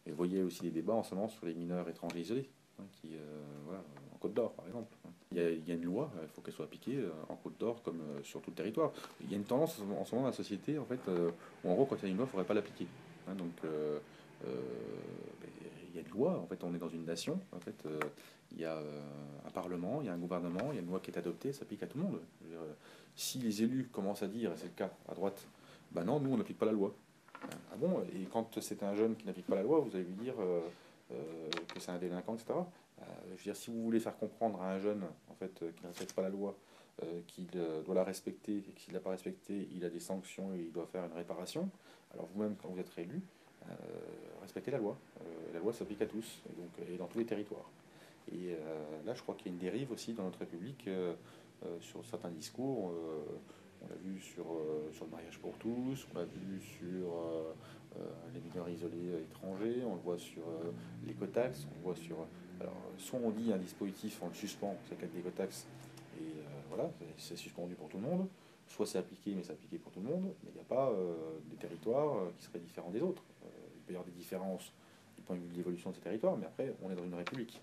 Et vous voyez aussi des débats en ce moment sur les mineurs étrangers isolés, qui, voilà, en Côte d'Or par exemple. Il y a une loi, il faut qu'elle soit appliquée en Côte d'Or comme sur tout le territoire. Il y a une tendance en ce moment dans la société, en fait, où en gros, quand il y a une loi, il ne faudrait pas l'appliquer. Donc, euh, il y a une loi, en fait, on est dans une nation, en fait, il y a un parlement, il y a un gouvernement, il y a une loi qui est adoptée, ça s'applique à tout le monde. Je veux dire, si les élus commencent à dire, et c'est le cas à droite, bah non, nous on n'applique pas la loi. Ah bon? Et quand c'est un jeune qui n'applique pas la loi, vous allez lui dire que c'est un délinquant, etc. Je veux dire, si vous voulez faire comprendre à un jeune en fait, qu'il ne respecte pas la loi, qu'il doit la respecter, et que s'il ne l'a pas respectée, il a des sanctions et il doit faire une réparation, alors vous-même, quand vous êtes élu, euh, respectez la loi. La loi s'applique à tous, et, donc, et dans tous les territoires. Et là, je crois qu'il y a une dérive aussi dans notre République sur certains discours. On l'a vu sur le mariage pour tous, on l'a vu sur les mineurs isolés étrangers, on le voit sur l'écotaxe, on le voit sur. Alors, soit on dit un dispositif, on le suspend, c'est le cas de l'écotaxe, et voilà, c'est suspendu pour tout le monde, soit c'est appliqué, mais c'est appliqué pour tout le monde, mais il n'y a pas des territoires qui seraient différents des autres. Il peut y avoir des différences du point de vue de l'évolution de ces territoires, mais après, on est dans une république.